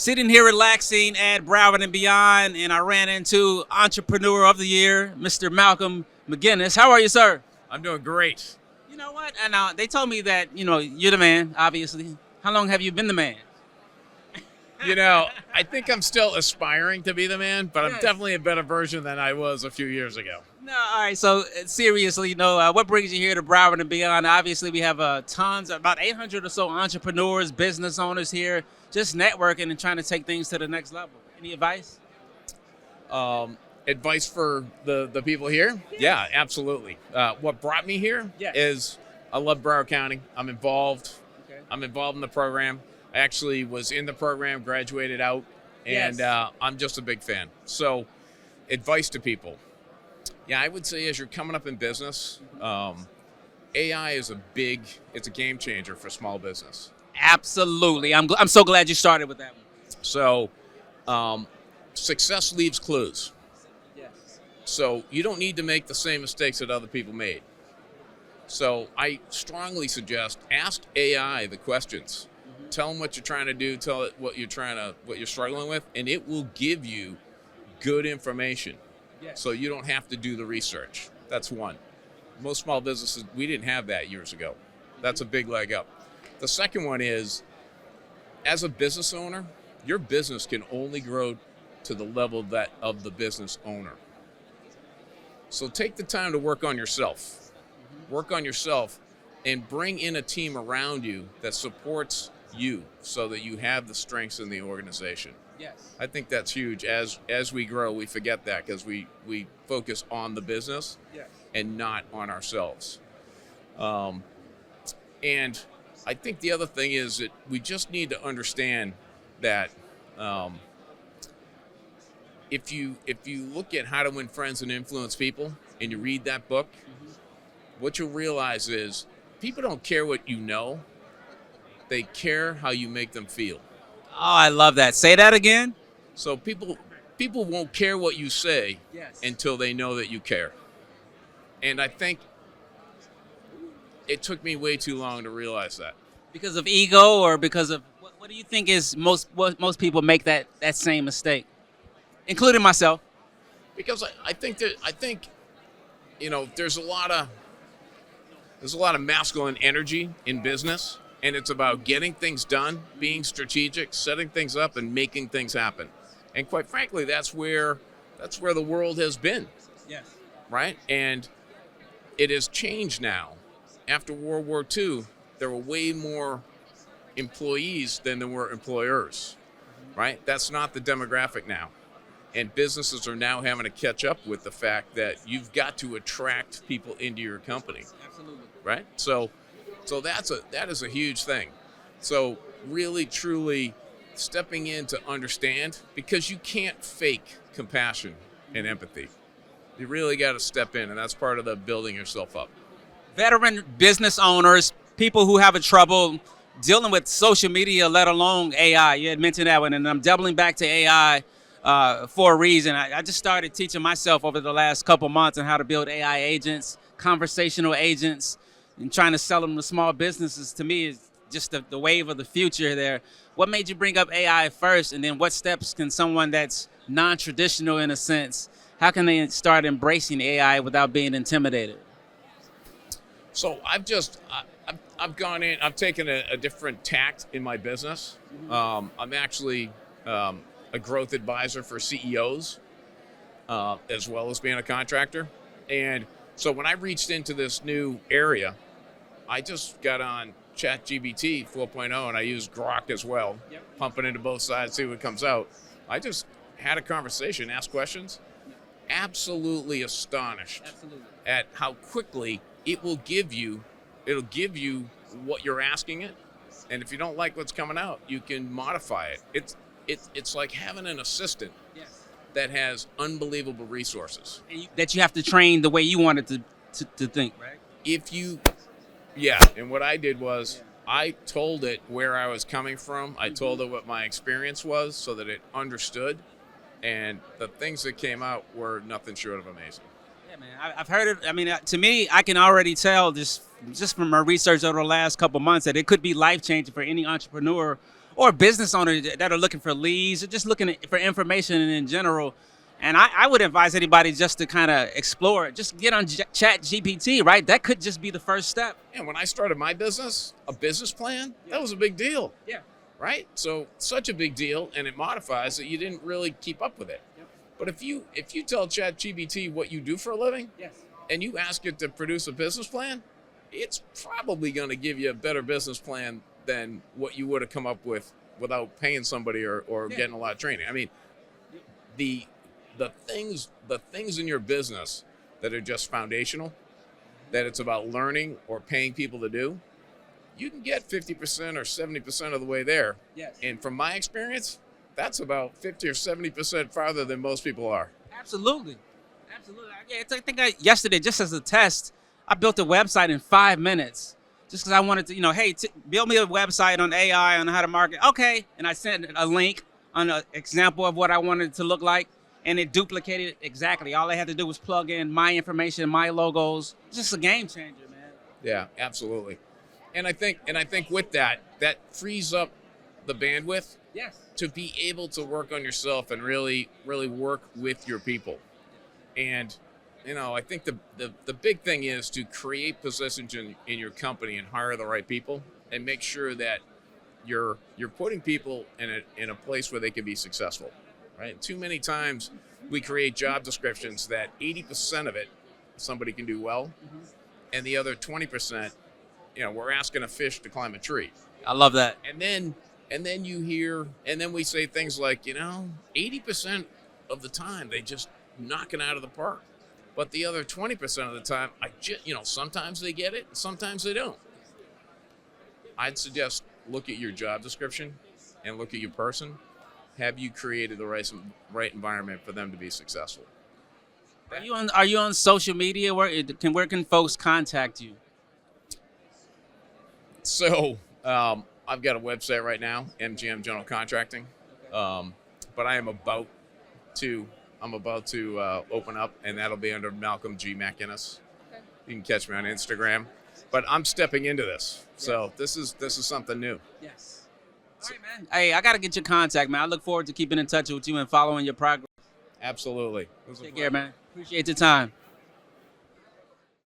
Sitting here relaxing at Broward and Beyond, and I ran into Entrepreneur of the Year, Mr. Malcolm MacInnes. How are you, sir? I'm doing great. You know what? And they told me that you're the man. Obviously, how long have you been the man? I think I'm still aspiring to be the man, but I'm Yes. definitely a better version than I was a few years ago. No, all right. So seriously, what brings you here to Broward and Beyond? Obviously, we have about 800 or so entrepreneurs, business owners here, just networking and trying to take things to the next level. Any advice? Advice for the people here? Yeah, absolutely. What brought me here Yes. is I love Broward County. I'm involved. Okay. I'm involved in the program. I actually was in the program, graduated out, and Yes. I'm just a big fan. So, advice to people. Yeah, I would say as you're coming up in business, AI is it's a game changer for small business. Absolutely. I'm so glad you started with that one. So, success leaves clues. Yes. So you don't need to make the same mistakes that other people made. So I strongly suggest ask AI the questions. Tell them what you're trying to do. Tell it what you're struggling with, and it will give you good information. Yes. So you don't have to do the research. That's one. Most small businesses, we didn't have that years ago. That's a big leg up. The second one is, as a business owner, your business can only grow to the level of the business owner. So take the time to work on yourself. Work on yourself and bring in a team around you that supports you so that you have the strengths in the organization. Yes. I think that's huge. As we grow, we forget that because we focus on the business Yes. and not on ourselves. And I think the other thing is that we just need to understand that if you look at How to Win Friends and Influence People and you read that book, what you'll realize is people don't care what you know. They care how you make them feel. Oh, I love that. Say that again. So people won't care what you say Yes. until they know that you care. And I think it took me way too long to realize that. Because of ego, or because of what do you think is most people make that same mistake, including myself? Because I think there's a lot of masculine energy in business, and it's about getting things done, being strategic, setting things up, and making things happen. And quite frankly, that's where the world has been, Yes. right? And it has changed now. After World War II, there were way more employees than there were employers, right? That's not the demographic now. And businesses are now having to catch up with the fact that you've got to attract people into your company, Absolutely. right? So that is a huge thing. So really, truly stepping in to understand, because you can't fake compassion and empathy. You really got to step in, and that's part of the building yourself up. Veteran business owners, people who have a trouble dealing with social media, let alone AI. You had mentioned that one, and I'm doubling back to AI for a reason. I just started teaching myself over the last couple months on how to build AI agents, conversational agents, and trying to sell them to small businesses. To me, is just the wave of the future there. What made you bring up AI first, and then what steps can someone that's non-traditional in a sense, how can they start embracing AI without being intimidated? So I've gone in. I've taken a different tact in my business. I'm actually a growth advisor for CEOs, as well as being a contractor. And so when I reached into this new area, I just got on ChatGPT 4.0, and I used Grok as well, pumping into both sides, see what comes out. I just had a conversation, asked questions. Absolutely astonished at how quickly it'll give you what you're asking it, and if you don't like what's coming out, you can modify it. It's like having an assistant that has unbelievable resources. And that you have to train the way you want it to think, right? And what I did was I told it where I was coming from. I told it what my experience was so that it understood, and the things that came out were nothing short of amazing. Yeah, man, I've heard it. I mean, to me, I can already tell just from my research over the last couple months that it could be life-changing for any entrepreneur or business owners that are looking for leads or just looking for information in general. And I would advise anybody just to kind of explore it. Just get on Chat GPT, right? That could just be the first step. And when I started my business, a business plan, that was a big deal. Yeah. Right? So such a big deal, and it modifies that you didn't really keep up with it. Yep. But if you tell ChatGPT what you do for a living, Yes. and you ask it to produce a business plan, it's probably going to give you a better business plan than what you would have come up with without paying somebody or getting a lot of training. I mean, the things in your business that are just foundational, that it's about learning or paying people to do, you can get 50% or 70% of the way there. Yes. And from my experience, that's about 50 or 70% farther than most people are. Absolutely. Yeah, I think yesterday, just as a test, I built a website in 5 minutes. Just because I wanted to, hey, build me a website on AI, on how to market. Okay. And I sent a link on an example of what I wanted it to look like. And it duplicated it exactly. All I had to do was plug in my information, my logos. It's just a game changer, man. Yeah, absolutely. And I think with that frees up the bandwidth Yes. to be able to work on yourself and really, really work with your people. And, I think the big thing is to create positions in your company and hire the right people and make sure that you're putting people in a place where they can be successful. Right? Too many times we create job descriptions that 80% of it somebody can do well, and the other 20%, we're asking a fish to climb a tree. I love that. And then you hear, and then we say things like, 80% of the time they just knock it out of the park, but the other 20% of the time, sometimes they get it, sometimes they don't. I'd suggest look at your job description and look at your person. Have you created the right environment for them to be successful? Are you on social media? Where can folks contact you? So I've got a website right now, MGM General Contracting, but I am about to open up, and that'll be under Malcolm G. MacInnes. Okay. You can catch me on Instagram, but I'm stepping into this, so this is something new. Yes. All right, man. Hey, I got to get your contact, man. I look forward to keeping in touch with you and following your progress. Absolutely. Take care, man. Appreciate your time.